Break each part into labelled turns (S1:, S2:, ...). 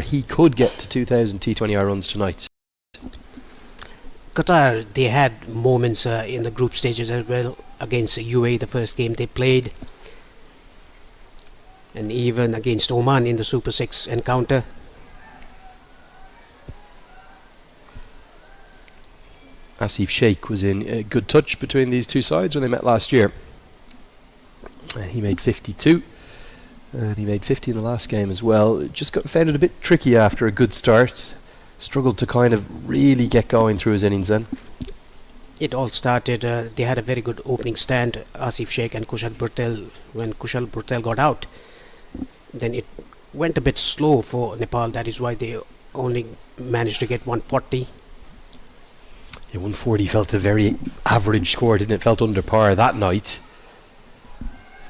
S1: he could get to 2,000 T20I runs tonight.
S2: Qatar, they had moments in the group stages as well against UAE, the first game they played, and even against Oman in the Super 6 encounter.
S1: Asif Sheikh was in a good touch between these two sides when they met last year. He made 52 and he made 50 in the last game as well. It just found it a bit tricky after a good start. Struggled to kind of really get going through his innings then.
S2: It all started, they had a very good opening stand, Asif Sheikh and Kushal Bhurtel. When Kushal Bhurtel got out, then it went a bit slow for Nepal. That is why they only managed to get 140.
S1: Yeah, 140 felt a very average score, didn't it? Felt under par that night.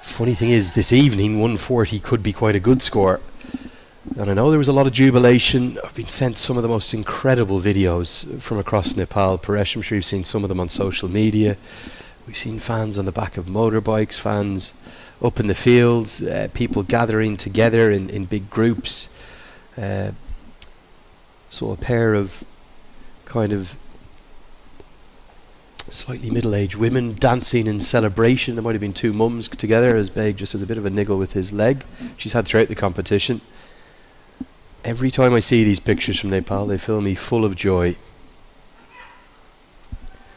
S1: Funny thing is, this evening 140 could be quite a good score. And I know there was a lot of jubilation. I've been sent some of the most incredible videos from across Nepal. Paresh, I'm sure you've seen some of them on social media. We've seen fans on the back of motorbikes, fans up in the fields, people gathering together in big groups. So a pair of kind of slightly middle-aged women dancing in celebration. There might have been two mums together, as Beg just has a bit of a niggle with his leg. She's had throughout the competition. Every time I see these pictures from Nepal, they fill me full of joy.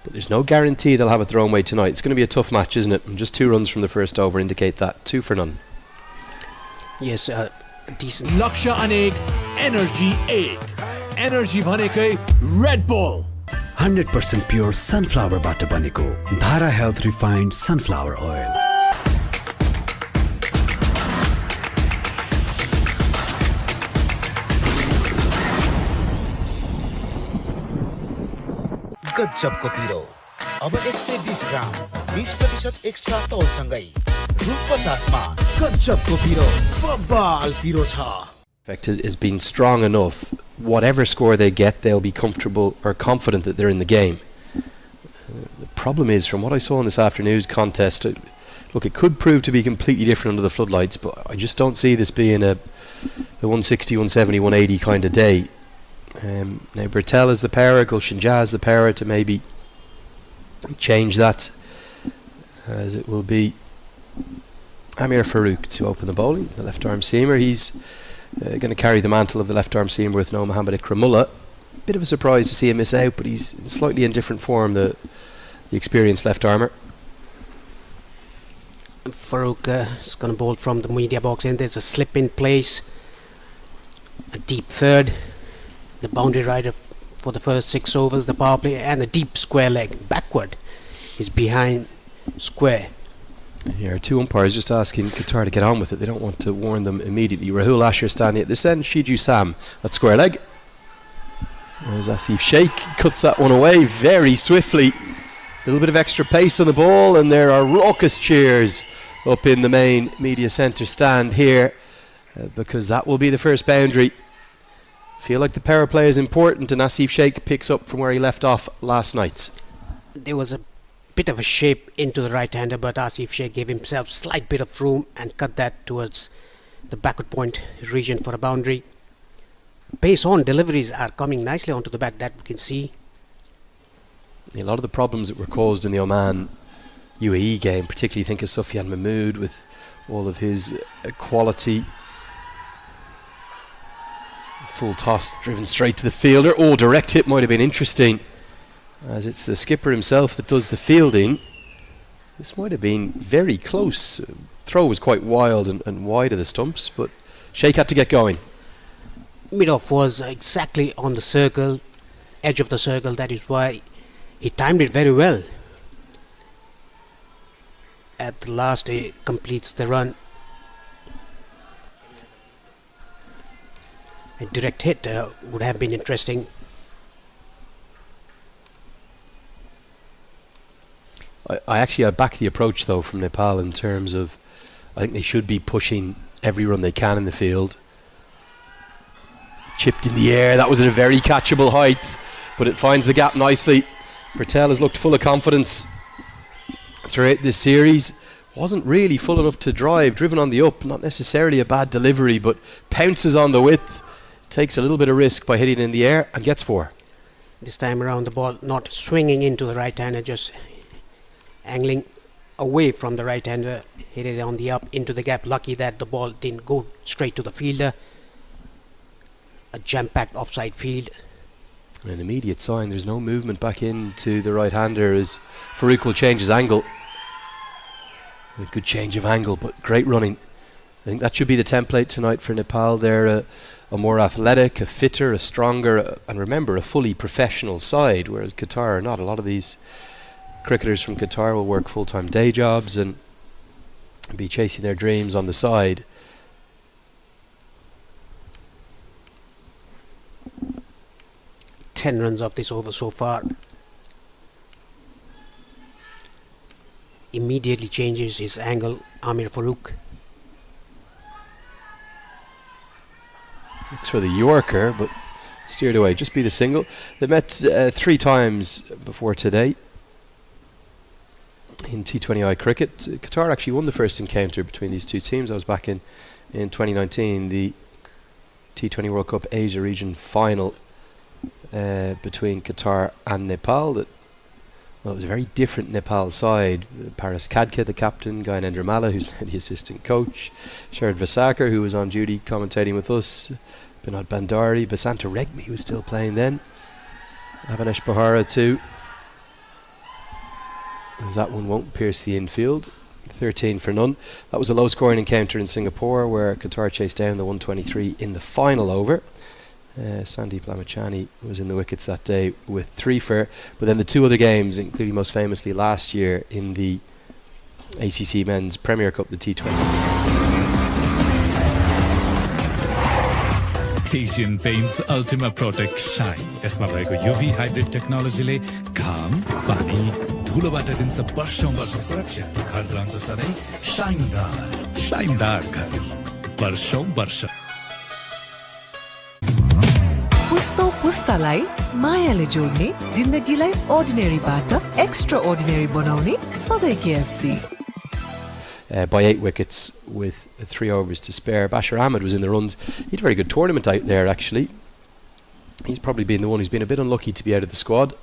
S1: But there's no guarantee they'll have it their own way tonight. It's going to be a tough match, isn't it? And just 2 runs from the first over indicate that. 2 for none.
S2: Yes, decent.
S3: Laksha Aneg, Energy Egg. Energy भनेकै Red Bull.
S4: 100% pure sunflower butter बनेको Dhara Health Refined Sunflower Oil.
S5: गजबको पिरो अब 120 ग्राम 20% extra तौलसँगै रु 50 मा गजबको पिरो बबाल पिरो छ.
S1: Effect has been strong enough. Whatever score they get, they'll be comfortable or confident that they're in the game. The problem is, from what I saw in this afternoon's contest, look, it could prove to be completely different under the floodlights, but I just don't see this being a 160, 170, 180 kind of day. Now Bhurtel is the power, Gulshan Jah is the power to maybe change that, as it will be Amir Farouk to open the bowling, the left arm seamer. He's going to carry the mantle of the left arm seamer with no Mohammad Ikramullah. Bit of a surprise to see him miss out, but he's slightly in different form, the experienced left armer.
S2: Farouk is going to bowl from the media box, and there's a slip in place, a deep third, the boundary rider for the first 6 overs, the power play, and the deep square leg backward is behind square.
S1: Here are 2 umpires just asking Qatar to get on with it. They don't want to warn them immediately. Rahul Asher standing at this end, Shiju Sam at square leg. There's Asif Sheikh, cuts that one away very swiftly. A little bit of extra pace on the ball, and there are raucous cheers up in the main media centre stand here, because that will be the first boundary. Feel like the power play is important, and Asif Sheikh picks up from where he left off last night.
S2: There was a bit of a shape into the right-hander, but Asif Sheikh gave himself a slight bit of room and cut that towards the backward point region for a boundary. Pace on deliveries are coming nicely onto the bat, that we can see.
S1: A lot of the problems that were caused in the Oman UAE game, particularly think of Sufyan Mahmood with all of his quality. Full toss driven straight to the fielder. Oh, direct hit might have been interesting, as it's the skipper himself that does the fielding. This might have been very close. Throw was quite wild and wide of the stumps, but Sheikh had to get going.
S2: Mid-off was exactly on the circle, edge of the circle. That is why he timed it very well. At the last, he completes the run. A direct hit would have been interesting.
S1: I back the approach though from Nepal in terms of, I think they should be pushing every run they can in the field. Chipped in the air, that was at a very catchable height, but it finds the gap nicely. Bhurtel has looked full of confidence throughout this series. Wasn't really full enough to drive, driven on the up, not necessarily a bad delivery, but pounces on the width, takes a little bit of risk by hitting it in the air and gets 4.
S2: This time around, the ball not swinging into the right-hander, just angling away from the right-hander, hit it on the up into the gap. Lucky that the ball didn't go straight to the fielder. A jam-packed offside field.
S1: An immediate sign there's no movement back into the right-hander as Farouk will change his angle. A good change of angle, but great running. I think that should be the template tonight for Nepal. They're a more athletic, a fitter, a stronger, and remember, a fully professional side, whereas Qatar are not. A lot of these cricketers from Qatar will work full-time day jobs and be chasing their dreams on the side.
S2: Ten runs off this over so far. Immediately changes his angle, Amir Farouk.
S1: Looks for the Yorker, but steered away. Just be the single. They met 3 times before today in T20I cricket. Qatar actually won the first encounter between these two teams. I was back in 2019, the T20 World Cup Asia region final between Qatar and Nepal. It was a very different Nepal side. Paras Khadka, the captain, Gyanendra Malla, who's the assistant coach, Sharad Vasakar, who was on duty commentating with us, Binod Bandari, Basanta Regmi, who was still playing then, Avanesh Bahara too. As that one won't pierce the infield. 13 for none. That was a low scoring encounter in Singapore where Qatar chased down the 123 in the final over. Sandeep Lamachani was in the wickets that day with 3 for, but then the 2 other games, including most famously last year in the ACC Men's Premier Cup, the T20.
S3: Asian Paints Ultima Protect Shine. यसमा भएको UV hybrid technology ले घाम, पानी, धुलोबाट दिन्छ वर्षौं वर्ष सुरक्षा। घर रहन्छ सधैँ शाइनदार, शाइनदार घर, वर्षौं वर्ष।
S6: पुस्तो पुस्तालाई मायाले जोड्ने, जिन्दगीलाई ordinaryबाट extraordinary बनाउने सधैँ KFC.
S1: By 8 wickets with 3 overs to spare. Bashir Ahmed was in the runs. He had a very good tournament out there actually. He's probably been the one who's been a bit unlucky to be out of the squad.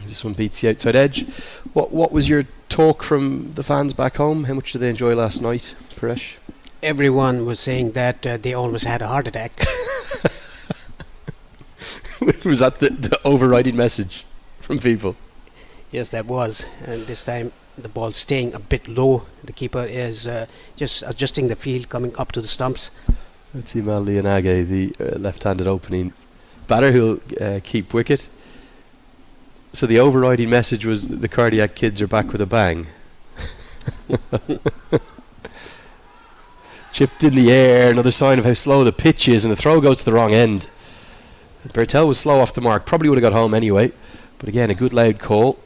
S1: This one beats the outside edge. What was your talk from the fans back home? How much did they enjoy last night, Paresh?
S2: Everyone was saying that they almost had a heart attack.
S1: Was that the overriding message from people?
S2: Yes, that was. And this time the ball staying a bit low. The keeper is just adjusting the field, coming up to the stumps.
S1: That's Imal Lianage, the left-handed opening batter who'll keep wicket. So the overriding message was that the cardiac kids are back with a bang. Chipped in the air, another sign of how slow the pitch is, and the throw goes to the wrong end. Bertel was slow off the mark, probably would have got home anyway, but again a good loud call,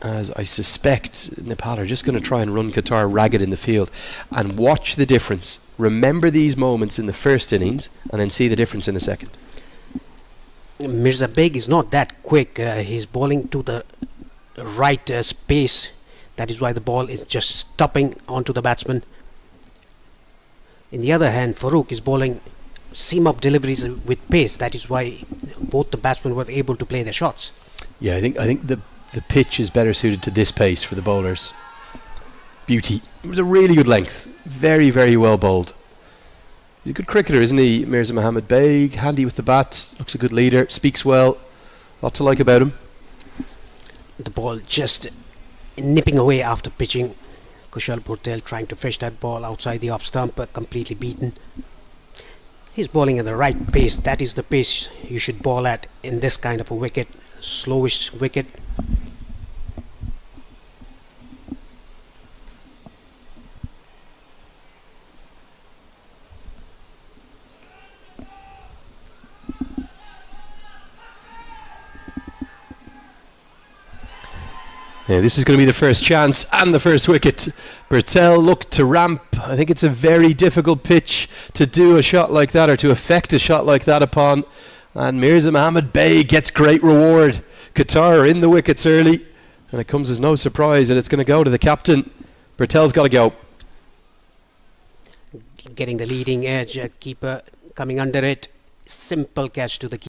S1: as I suspect Nepal are just going to try and run Qatar ragged in the field. And watch the difference. Remember these moments in the first innings and then see the difference in the second.
S2: Mirza Beg is not that quick. He's bowling to the right space. That is why the ball is just stopping onto the batsman. In the other hand, Farouk is bowling seam-up deliveries with pace. That is why both the batsmen were able to play their shots.
S1: Yeah, I think the pitch is better suited to this pace for the bowlers. Beauty. It was a really good length. Very, very well bowled. He's a good cricketer, isn't he, Mirza Mohammed Beg? Handy with the bats, looks a good leader, speaks well. Lot to like about him.
S2: The ball just nipping away after pitching. Kushal Purtel trying to fish that ball outside the off stump, completely beaten. He's bowling at the right pace. That is the pace you should bowl at in this kind of a wicket. Slowish wicket.
S1: Yeah, this is going to be the first chance and the first wicket. Bertel looked to ramp. I think it's a very difficult pitch to do a shot like that, or to affect a shot like that upon. And Mirza Mohammed Bey gets great reward. Qatar are in the wickets early, and it comes as no surprise that it's going to go to the captain. Bertel's got to go.
S2: Getting the leading edge, keeper coming under it, simple catch to the